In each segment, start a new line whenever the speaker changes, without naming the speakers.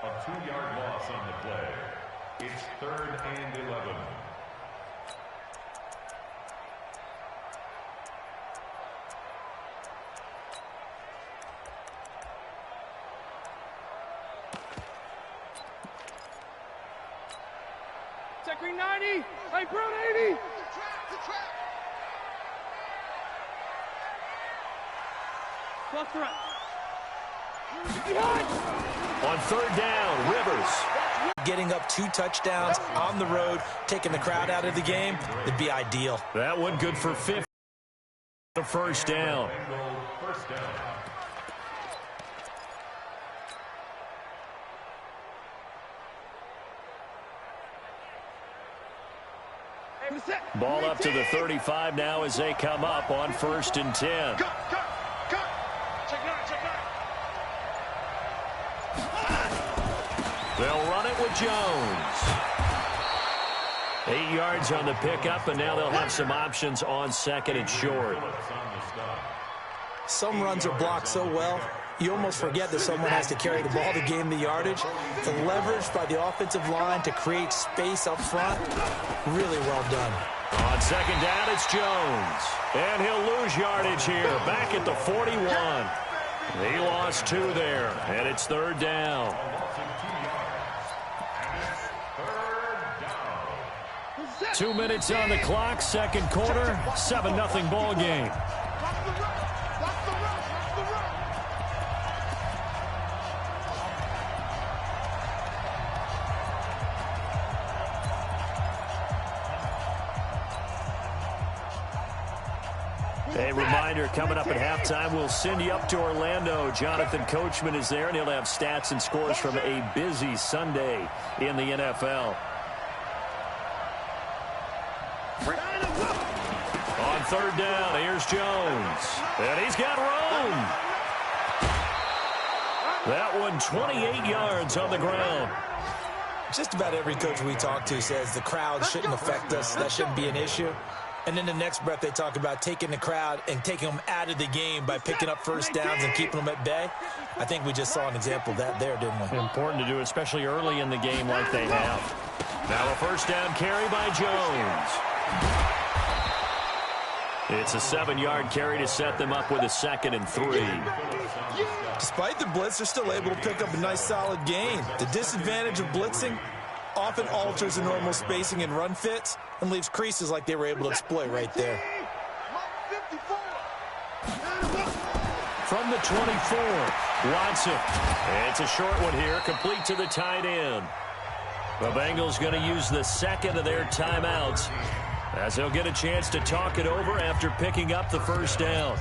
A 2-yard loss on the play. It's 3rd and 11.
Check green 90. Hey, Brown 80. Clock threat.
On 3rd down, Rivers. Getting up 2 touchdowns on the road, taking the crowd out of the game, would be ideal. That one good for 50. The first down. Ball up to the 35 now as they come up on 1st and 10. They'll run it with Jones. 8 yards on the pickup, and now they'll have some options on 2nd and short.
Some runs are blocked so well, you almost forget that someone has to carry the ball to gain the yardage. The leverage by the offensive line to create space up front, really well done.
On 2nd down, it's Jones. And he'll lose yardage here, back at the 41. He lost 2 there, and it's 3rd down. 2 minutes on the clock, 2nd quarter, 7-0 ball game. A reminder, coming up at halftime, we'll send you up to Orlando. Jonathan Coachman is there, and he'll have stats and scores from a busy Sunday in the NFL. On 3rd down, here's Jones. And he's got room. That one 28 yards on the ground.
Just about every coach we talk to says the crowd shouldn't affect us. That shouldn't be an issue. And in the next breath, they talk about taking the crowd and taking them out of the game by picking up first downs and keeping them at bay. I think we just saw an example of that there, didn't we?
Important to do, especially early in the game like they have. Now a first down carry by Jones. It's a 7-yard carry to set them up with a 2nd and 3.
Despite the blitz, they're still able to pick up a nice, solid gain. The disadvantage of blitzing often alters the normal spacing and run fits and leaves creases like they were able to exploit right there.
From the 24, Watson. It's a short one here, complete to the tight end. The Bengals going to use the 2nd of their timeouts as they'll get a chance to talk it over after picking up the first down.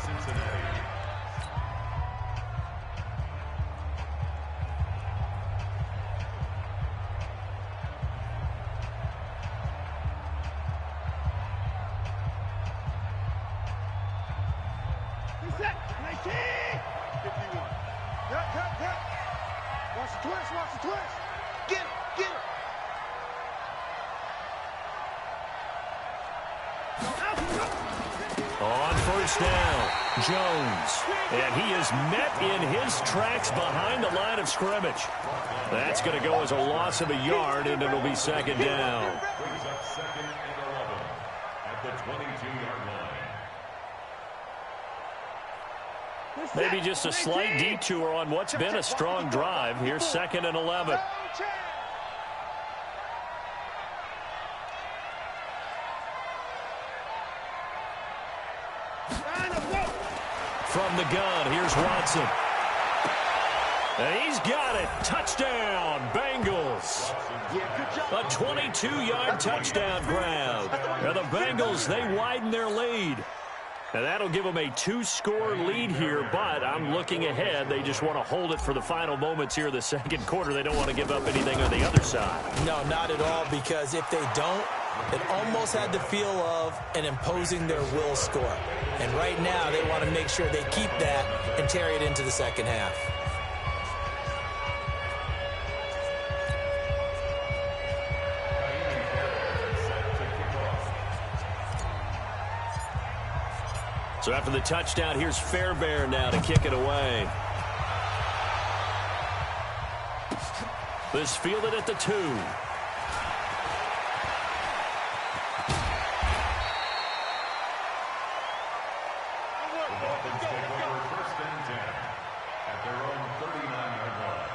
On first down, Jones. And he is met in his tracks behind the line of scrimmage. That's going to go as a loss of a yard, and it'll be 2nd down.
Brings up 2nd and 11 at the 22-yard line.
Maybe just a slight detour on what's been a strong drive. Here's 2nd and 11. From the gun, here's Watson. And he's got it. Touchdown, Bengals. A 22-yard touchdown grab. And the Bengals, they widen their lead. And that'll give them a 2-score lead here, but I'm looking ahead. They just want to hold it for the final moments here in the 2nd quarter. They don't want to give up anything on the other side.
No, not at all, because if they don't, it almost had the feel of an imposing their will score. And right now, they want to make sure they keep that and carry it into the 2nd half.
So after the touchdown, here's Fairbairn now to kick it away. This fielded at the 2.
Dolphins take over 1st and 10 at their own 39-yard line.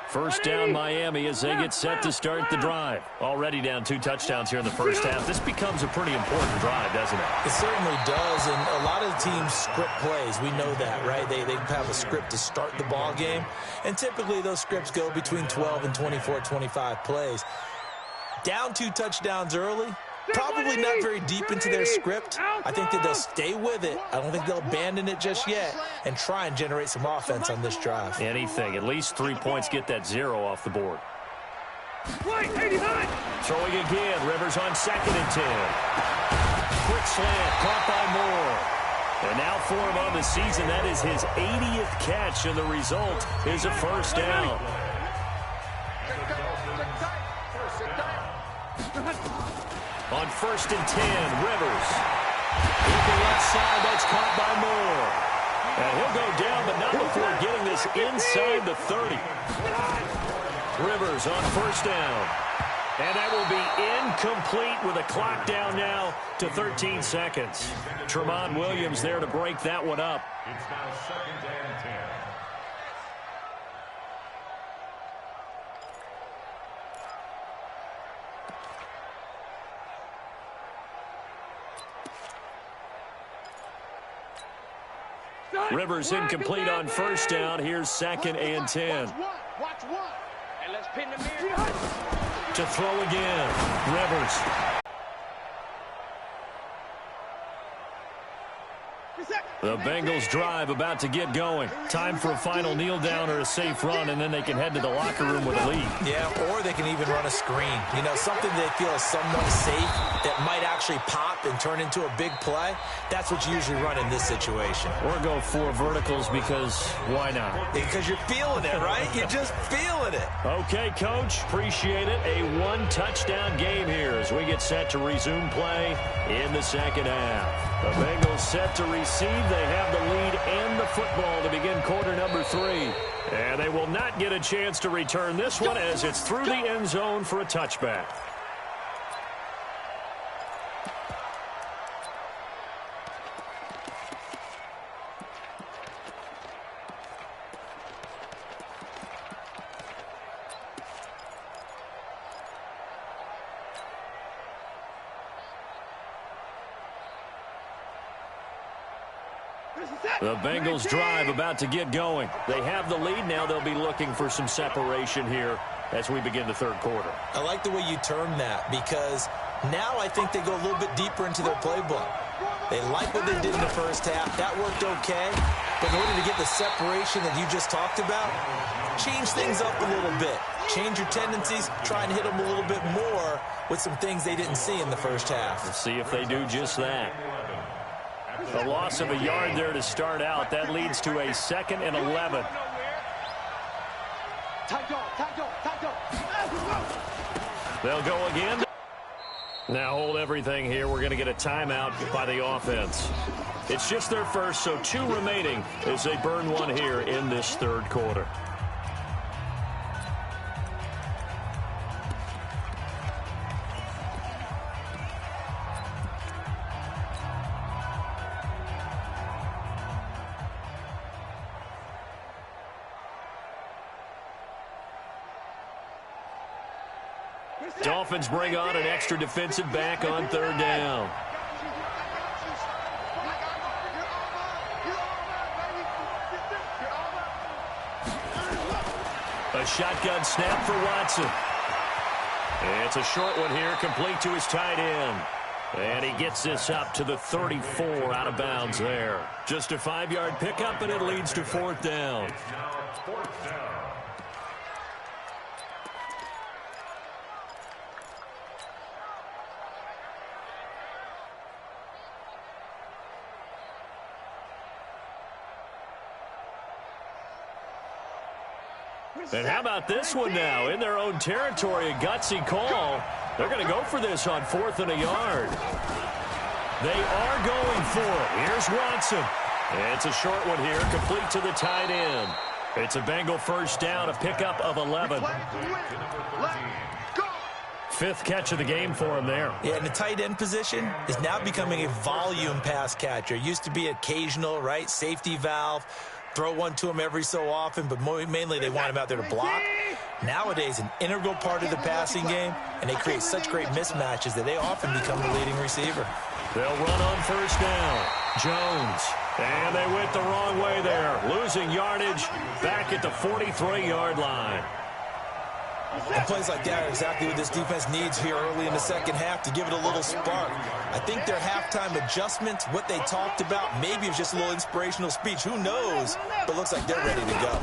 First down Miami as they get set to start the drive. Already down 2 touchdowns here in the first half. This becomes a pretty important drive, doesn't it?
It certainly does, and a lot of the teams script plays. We know that, right? They have a script to start the ball game, and typically those scripts go between 12 and 24, 25 plays. Down 2 touchdowns early, probably not very deep into their script. I think that they'll stay with it. I don't think they'll abandon it just yet and try and generate some offense on this drive.
Anything. At least 3 points, get that 0 off the board.
Right, 89.
Throwing again. Rivers on 2nd and 10. Quick slant. Caught by Moore. And now for him on the season, that is his 80th catch, and the result is a first down. On 1st and 10, Rivers. Looking left side, that's caught by Moore. And he'll go down, but not before getting this inside the 30. Rivers on 1st down. And that will be incomplete with a clock down now to 13 seconds. Tremont Williams there to break that one up.
It's now 2nd and 10.
Rivers incomplete on 1st down. Here's 2nd and 10.
Watch one. And let's pin the mirror.
To throw again. Rivers. The Bengals drive about to get going. Time for a final kneel down or a safe run, and then they can head to the locker room with a lead. Yeah, or they can even run a screen. You know, something they feel is somewhat safe that might actually pop and turn into a big play. That's what you usually run in this situation. Or go 4 verticals because why not?
Because you're feeling it, right? You're just feeling it.
Okay, Coach. Appreciate it. A 1-touchdown game here as we get set to resume play in the second half. The Bengals set to receive. They have the lead and the football to begin quarter number 3. And they will not get a chance to return this one as it's through the end zone for a touchback. The Bengals drive about to get going. They have the lead. Now they'll be looking for some separation here as we begin the 3rd quarter.
I like the way you term that because now I think they go a little bit deeper into their playbook. They like what they did in the first half. That worked okay. But in order to get the separation that you just talked about, change things up a little bit. Change your tendencies. Try and hit them a little bit more with some things they didn't see in the first half.
Let's see if they do just that. A loss of a yard there to start out. That leads to a 2nd and 11. They'll go again. Now hold everything here. We're going to get a timeout by the offense. It's just their first, so 2 remaining as they burn one here in this 3rd quarter. Dolphins bring on an extra defensive back on 3rd down. A shotgun snap for Watson. It's a short one here, complete to his tight end. And he gets this up to the 34 out of bounds there. Just a 5-yard pickup, and it leads to 4th down. And how about this one now? In their own territory, a gutsy call. They're going to go for this on 4th and a yard. They are going for it. Here's Watson. It's a short one here, complete to the tight end. It's a Bengal first down, a pickup of 11. Fifth catch of the game for him there.
Yeah, and the tight end position is now becoming a volume pass catcher. Used to be occasional, right? Safety valve. Throw one to him every so often, but mainly they want him out there to block. Nowadays, an integral part of the passing game, and they create such great mismatches that they often become the leading receiver.
They'll run on first down. Jones. And they went the wrong way there. Losing yardage back at the 43-yard line.
And plays like that are exactly what this defense needs here early in the second half to give it a little spark. I think their halftime adjustments, what they talked about, maybe it was just a little inspirational speech. Who knows? But looks like they're ready to go.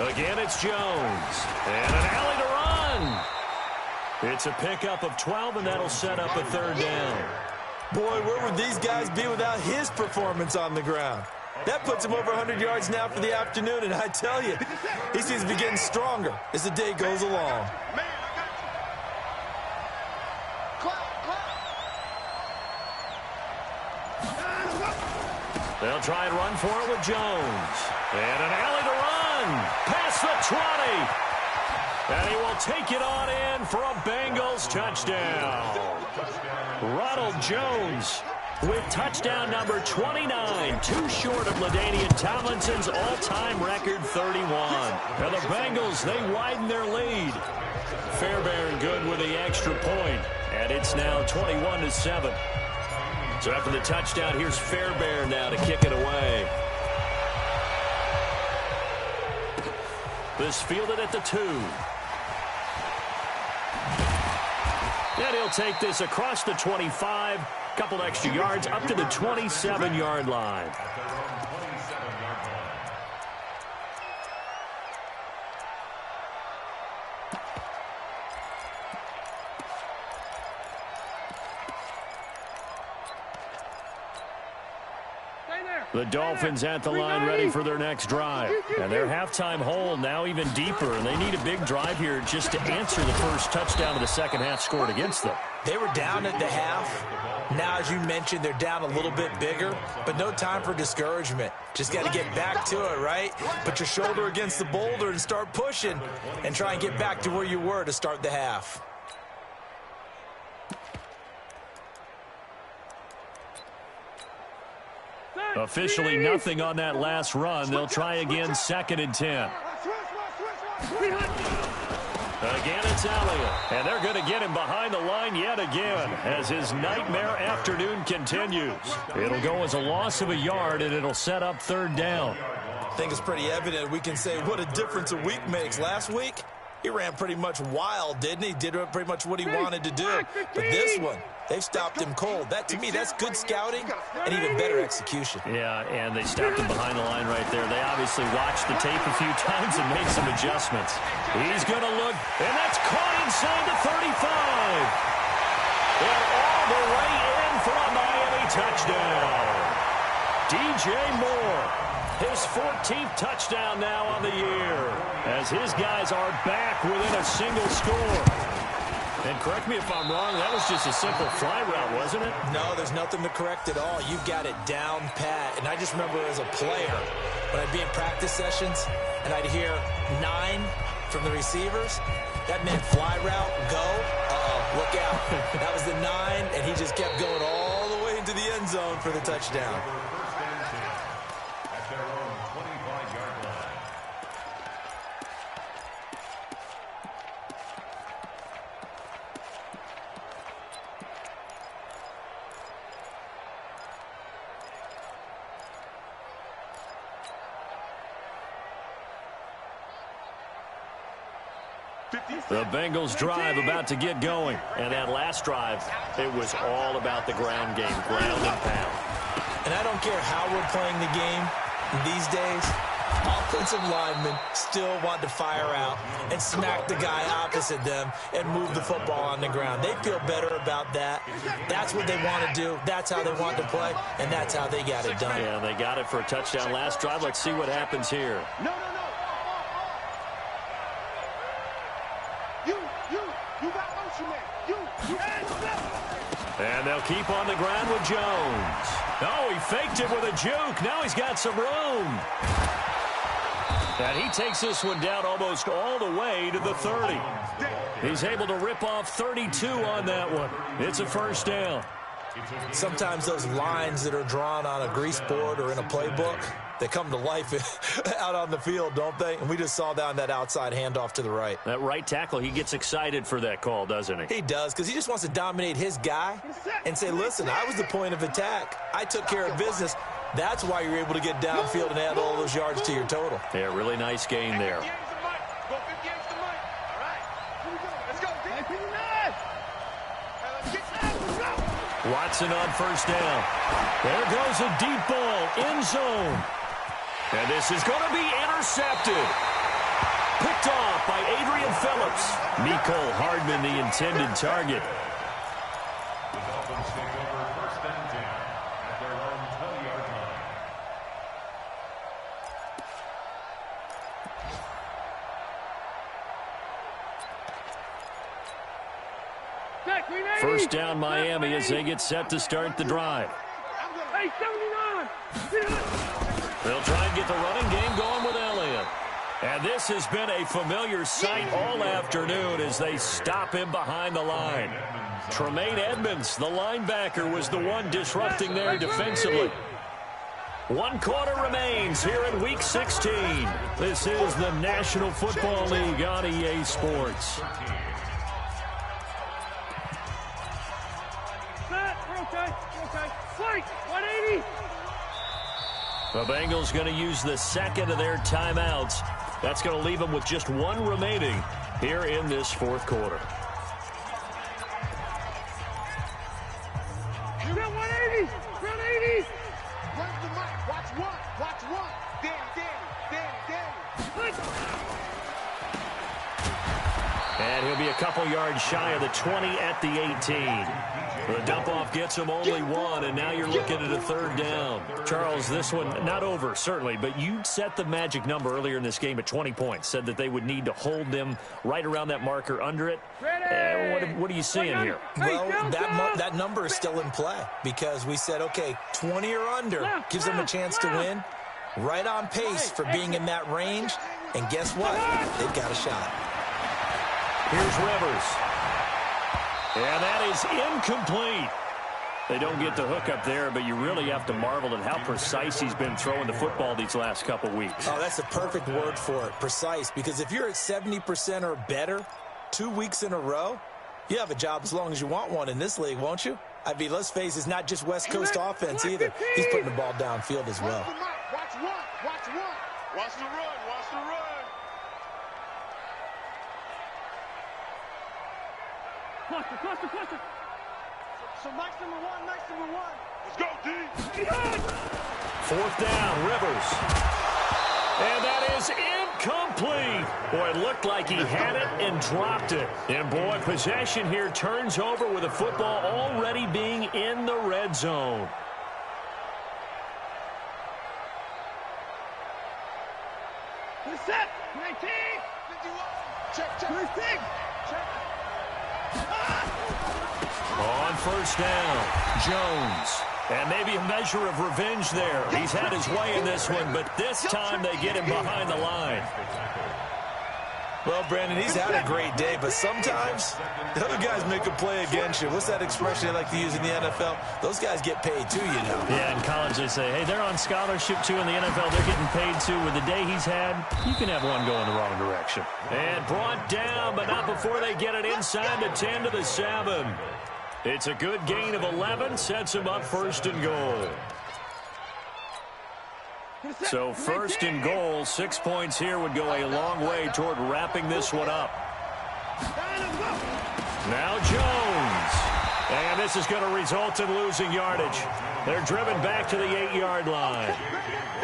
Again, it's Jones. And an alley to run. It's a pickup of 12, and that'll set up a third down.
Boy, where would these guys be without his performance on the ground? That puts him over 100 yards now for the afternoon, and I tell you, he seems to be getting stronger as the day goes along.
They'll try and run for it with Jones. And an alley to run. Past the 20. And he will take it on in for a Bengals touchdown. Ronald Jones with touchdown number 29, too short of LaDainian Tomlinson's all-time record 31. And the Bengals, they widen their lead. Fairbairn good with the extra point, and it's now 21-7. So after the touchdown, here's Fairbairn now to kick it away. This fielded at the 2. And he'll take this across the 25. Couple extra yards up to the 27-yard line. The Dolphins at the line ready for their next drive. And their halftime hole now even deeper, and they need a big drive here just to answer the first touchdown of the second half scored against them.
They were down at the half. Now, as you mentioned, they're down a little bit bigger, but no time for discouragement. Just got to get back to it, right? Put your shoulder against the boulder and start pushing and try and get back to where you were to start the half.
Officially nothing on that last run. They'll try again, 2nd and 10. Again, it's Elliott. And they're going to get him behind the line yet again as his nightmare afternoon continues. It'll go as a loss of a yard, and it'll set up third down.
I think it's pretty evident. We can say what a difference a week makes. Last week, he ran pretty much wild, didn't he? Did pretty much what he wanted to do. But this one, they've stopped him cold. That, to me, that's good scouting and even better execution.
Yeah, and they stopped him behind the line right there. They obviously watched the tape a few times and made some adjustments. He's going to look, and that's caught inside the 35. And all the way in for a Miami touchdown. DJ Moore, his 14th touchdown now on the year, as his guys are back within a single score. And correct me if I'm wrong, that was just a simple fly route, wasn't it?
No, there's nothing to correct at all. You've got it down pat. And I just remember as a player, when I'd be in practice sessions, and I'd hear 9 from the receivers, that meant fly route, go, look out. That was the 9, and he just kept going all the way into the end zone for the touchdown.
The Bengals drive about to get going. And that last drive, it was all about the ground game, ground and pound.
And I don't care how we're playing the game these days, offensive linemen still want to fire out and smack the guy opposite them and move the football on the ground. They feel better about that. That's what they want to do. That's how they want to play, and that's how they got it done.
Yeah, they got it for a touchdown last drive. Let's see what happens here. And they'll keep on the ground with Jones. Oh, he faked it with a juke. Now he's got some room. And he takes this one down almost all the way to the 30. He's able to rip off 32 on that one. It's a first down.
Sometimes those lines that are drawn on a grease board or in a playbook, they come to life out on the field, don't they? And we just saw down that outside handoff to the right.
That right tackle, he gets excited for that call, doesn't he?
He does, because he just wants to dominate his guy and say, listen, I was the point of attack. I took care of business. That's why you're able to get downfield and add all those yards to your total.
Yeah, really nice game there. Watson on first down. There goes a deep ball, end zone. And this is going to be intercepted. Picked off by Adrian Phillips. Mecole Hardman, the intended target.
The Dolphins take over first and 10 at their own 20-yard line.
First down Miami as they get set to start the drive.
Hey, 79!
They'll try and get the running game going with Elliott. And this has been a familiar sight all afternoon as they stop him behind the line. Tremaine Edmonds, the linebacker, was the one disrupting there defensively. 1 quarter remains here in Week 16. This is the National Football League on EA Sports.
Fight! 180!
The Bengals going to use the second of their timeouts. That's going to leave them with just one remaining here in this fourth quarter.
You got 180! 180! Run the mic. Watch one. Watch one. Danny.
And he'll be a couple yards shy of the 20 at the 18. The dump-off gets him only one, and now you're looking at a third down. Charles, this one, not over, certainly, but you set the magic number earlier in this game at 20 points, said that they would need to hold them right around that marker under it. What are you seeing here?
Well, that number is still in play because we said, okay, 20 or under gives them a chance to win. Right on pace for being in that range, and guess what? They've got a shot.
Here's Rivers. And that is incomplete. They don't get the hook up there, but you really have to marvel at how precise he's been throwing the football these last couple weeks.
Oh, that's the perfect word for it, precise, because if you're at 70% or better 2 weeks in a row, you have a job as long as you want one in this league, won't you? I mean, let's face it, it's not just West Coast offense either. He's putting the ball downfield as well.
Watch one. Watch the run. Cluster. So Mike's number one. Let's go, D.
Fourth down, Rivers. And that is incomplete. Boy, it looked like he had it and dropped it. And, boy, possession here turns over with the football already being in the red zone.
Set. 19. 51. Check. 26. Check.
On first down, Jones. And maybe a measure of revenge there. He's had his way in this one, but this time they get him behind the line.
Well, Brandon, he's had a great day, but sometimes the other guys make a play against you. What's that expression they like to use in the NFL? Those guys get paid too, you know.
Yeah, in college they say, hey, they're on scholarship too. In the NFL, they're getting paid too. With the day he's had, you can have one go in the wrong direction. And brought down, but not before they get it inside the 10 to the 7. It's a good gain of 11, sets him up first and goal. So first and goal, 6 points here would go a long way toward wrapping this one up. Now Jones. And this is going to result in losing yardage. They're driven back to the 8-yard line.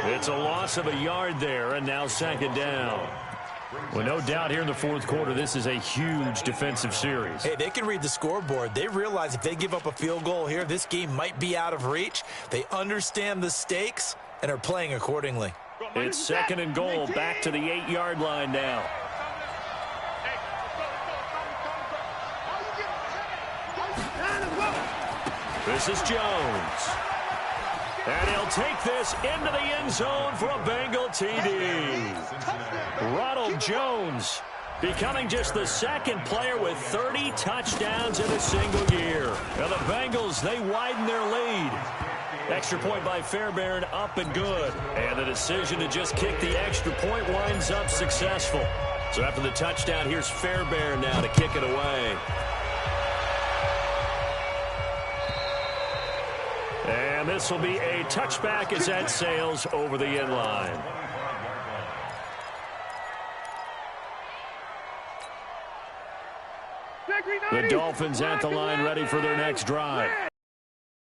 It's a loss of a yard there, and now second down. Well, no doubt here in the fourth quarter, this is a huge defensive series.
Hey, they can read the scoreboard. They realize if they give up a field goal here, this game might be out of reach. They understand the stakes and are playing accordingly.
It's second and goal, back to the 8-yard line now. This is Jones. And he'll take this into the end zone for a Bengal TD. Ronald Jones becoming just the second player with 30 touchdowns in a single year. Now the Bengals, they widen their lead. Extra point by Fairbairn, up and good. And the decision to just kick the extra point winds up successful. So after the touchdown, here's Fairbairn now to kick it away. And this will be a touchback as that sails over the end line. The Dolphins at the line ready for their next drive.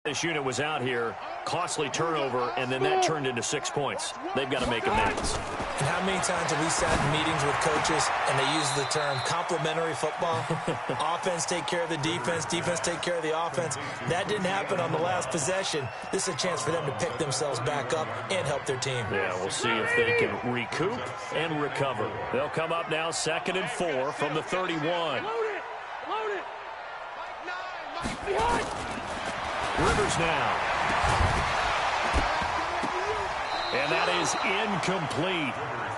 This unit was out here, costly turnover, and then that turned into 6 points. They've got to make amends.
And how many times have we sat in meetings with coaches and they use the term complementary football? Offense take care of the defense, defense take care of the offense. That didn't happen on the last possession. This is a chance for them to pick themselves back up and help their team.
Yeah, we'll see if they can recoup and recover. They'll come up now 2nd and 4 from the 31.
Load it. Behind.
Rivers now. And that is incomplete.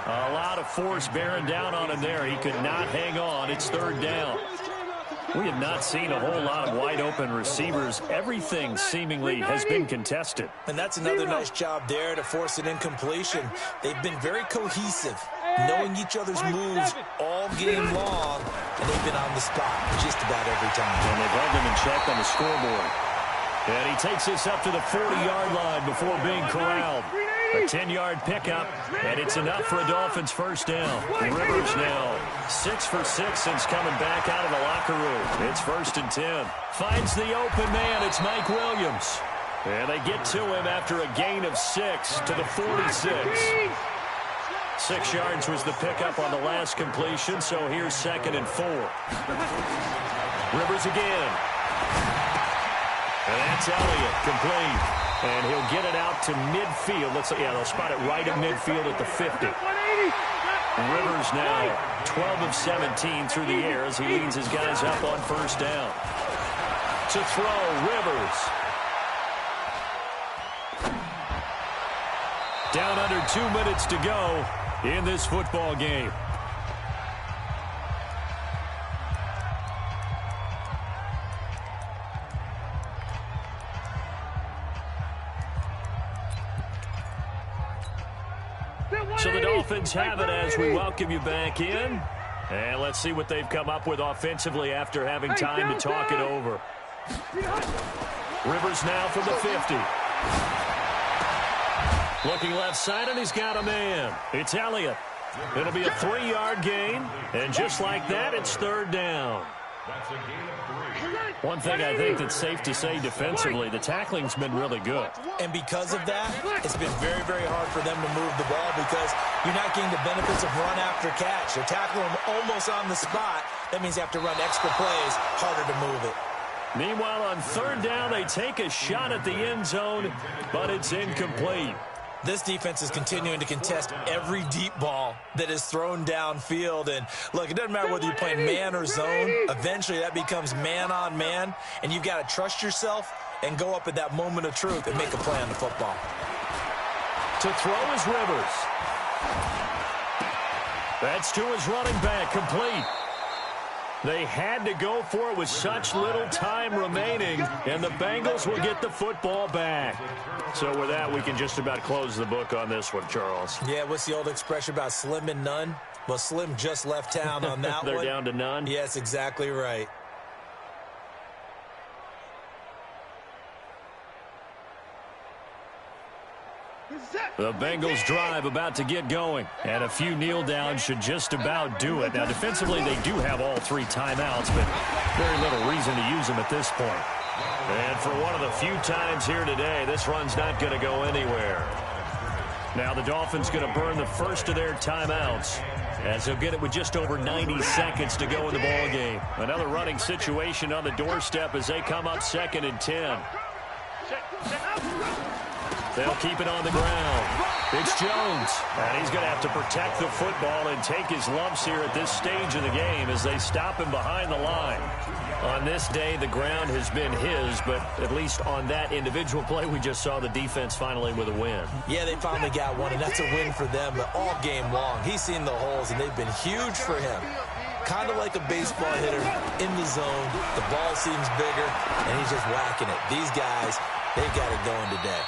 A lot of force bearing down on him there. He could not hang on. It's 3rd down. We have not seen a whole lot of wide-open receivers. Everything seemingly has been contested.
And that's another nice job there to force an incompletion. They've been very cohesive, knowing each other's moves all game long, and they've been on the spot just about every time.
And they've held them in check on the scoreboard. And he takes this up to the 40-yard line before being corralled. A 10-yard pickup, and it's enough for a Dolphins first down. Rivers now 6 for 6 since coming back out of the locker room. It's 1st and 10. Finds the open man. It's Mike Williams. And they get to him after a gain of 6 to the 46. 6 yards was the pickup on the last completion, so here's 2nd and 4. Rivers again. And that's Elliott, complete. And he'll get it out to midfield. They'll spot it right in midfield at the 50. Rivers now 12 of 17 through the air as he leads his guys up on 1st down. To throw, Rivers. Down under 2 minutes to go in this football game. So the Dolphins have it as we welcome you back in. And let's see what they've come up with offensively after having time to talk it over. Rivers now from the 50. Looking left side, and he's got a man. It's Elliott. It'll be a 3-yard gain. And just like that, it's 3rd down.
That's a gain of 3.
One thing I think that's safe to say defensively, the tackling's been really good.
And because of that, it's been very, very hard for them to move the ball because you're not getting the benefits of run after catch. They're tackling them almost on the spot. That means you have to run extra plays, harder to move it.
Meanwhile, on 3rd down, they take a shot at the end zone, but it's incomplete.
This defense is continuing to contest every deep ball that is thrown downfield. And, look, it doesn't matter whether you're playing man or zone. Eventually, that becomes man-on-man, and you've got to trust yourself and go up at that moment of truth and make a play on the football.
To throw is Rivers. That's to his running back, complete. They had to go for it with such little time remaining, and the Bengals will get the football back. So with that, we can just about close the book on this one, Charles.
Yeah, what's the old expression about slim and none? Well, Slim just left town on that
They're
one.
They're down to none?
Yes, exactly right.
The Bengals drive about to get going, and a few kneel downs should just about do it. Now, defensively, they do have all 3 timeouts, but very little reason to use them at this point. And for one of the few times here today, this run's not going to go anywhere. Now, the Dolphins going to burn the first of their timeouts, as they'll get it with just over 90 seconds to go in the ball game. Another running situation on the doorstep as they come up 2nd and 10. They'll keep it on the ground. It's Jones, and he's going to have to protect the football and take his lumps here at this stage of the game as they stop him behind the line. On this day, the ground has been his, but at least on that individual play, we just saw the defense finally with a win.
Yeah, they finally got one, and that's a win for them, but all game long, he's seen the holes, and they've been huge for him. Kind of like a baseball hitter in the zone. The ball seems bigger, and he's just whacking it. These guys, they've got it going today.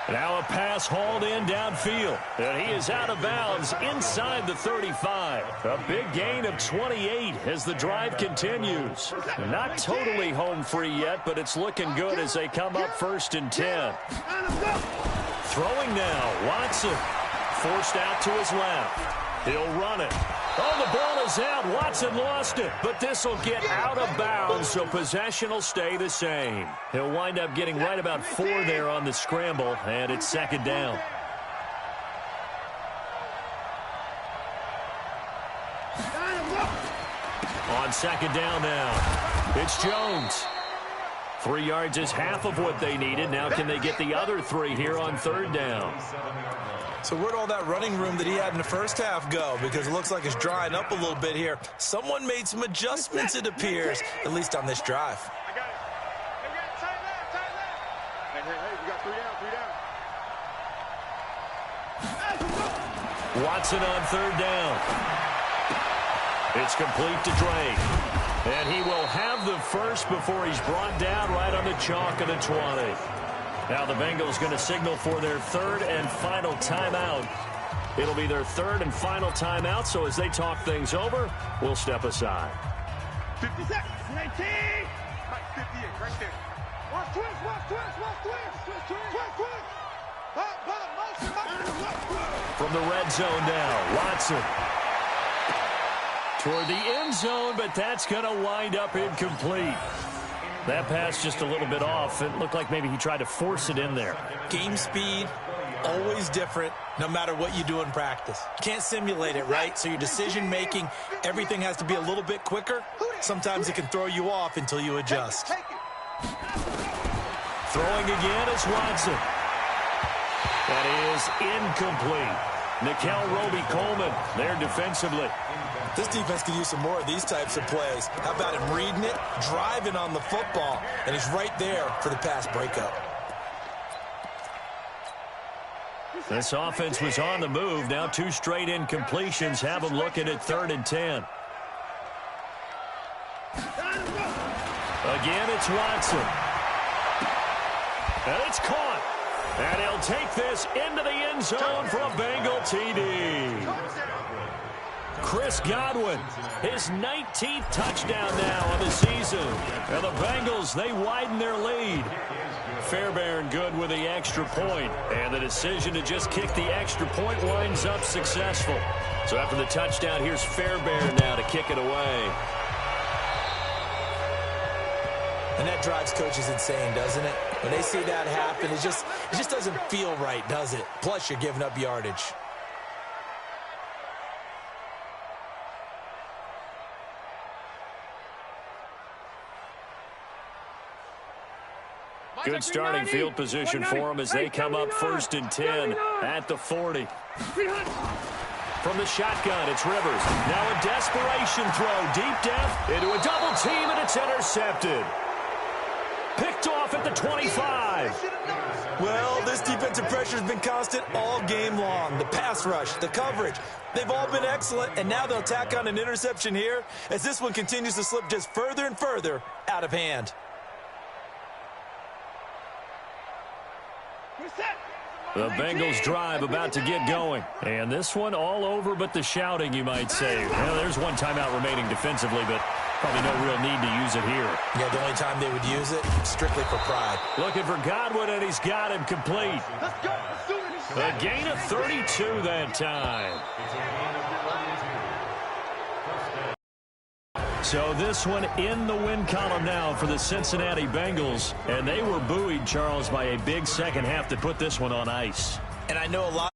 Now a pass hauled in downfield, and he is out of bounds inside the 35. A big gain of 28 as the drive continues. Not totally home free yet, but it's looking good as they come up 1st and 10. Throwing now, Watson. Forced out to his left. He'll run it. Oh, the ball is out. Watson lost it, but this will get out of bounds, so possession will stay the same. He'll wind up getting right about 4 there on the scramble, and it's 2nd down. On 2nd down now, it's Jones. 3 yards is half of what they needed. Now can they get the other 3 here on 3rd down?
So where'd all that running room that he had in the first half go? Because it looks like it's drying up a little bit here. Someone made some adjustments, it appears, at least on this drive.
I got it. Hey, we got 3 down.
Watson on 3rd down. It's complete to Drake. And he will have the first before he's brought down right on the chalk of the 20. Now the Bengals going to signal for their 3rd and final timeout. It'll be their 3rd and final timeout, so as they talk things over, we'll step aside.
50 seconds. 19. 58, right there. Watch twist.
From the red zone now, Watson. Toward the end zone, but that's going to wind up incomplete. That pass just a little bit off. It looked like maybe he tried to force it in there.
Game speed, always different, no matter what you do in practice. You can't simulate it, right? So your decision-making, everything has to be a little bit quicker. Sometimes it can throw you off until you adjust.
Throwing again is Watson. That is incomplete. Nikel Roby-Coleman there defensively.
This defense could use some more of these types of plays. How about him reading it, driving on the football, and he's right there for the pass breakup.
This offense was on the move. Now 2 straight incompletions have them looking at 3rd and 10. Again, it's Watson. And it's caught. And he'll take this into the end zone for a Bengal TD. Chris Godwin, his 19th touchdown now of the season. And the Bengals, they widen their lead. Fairbairn good with the extra point. And the decision to just kick the extra point winds up successful. So after the touchdown, here's Fairbairn now to kick it away.
And that drives coaches insane, doesn't it? When they see that happen, it just doesn't feel right, does it? Plus, you're giving up yardage.
Good starting field position for them as they come up 1st and 10 at the 40. From the shotgun, it's Rivers. Now a desperation throw, deep depth, into a double team, and it's intercepted. Picked off at the 25.
Well, this defensive pressure has been constant all game long. The pass rush, the coverage, they've all been excellent, and now they'll tack on an interception here as this one continues to slip just further and further out of hand.
The Bengals drive about to get going. And this one all over but the shouting, you might say. Well, there's 1 timeout remaining defensively, but probably no real need to use it here.
Yeah, the only time they would use it, strictly for pride.
Looking for Godwin, and he's got him complete. A gain of 32 that time. So this one in the win column now for the Cincinnati Bengals. And they were buoyed, Charles, by a big second half to put this one on ice.
And I know a lot.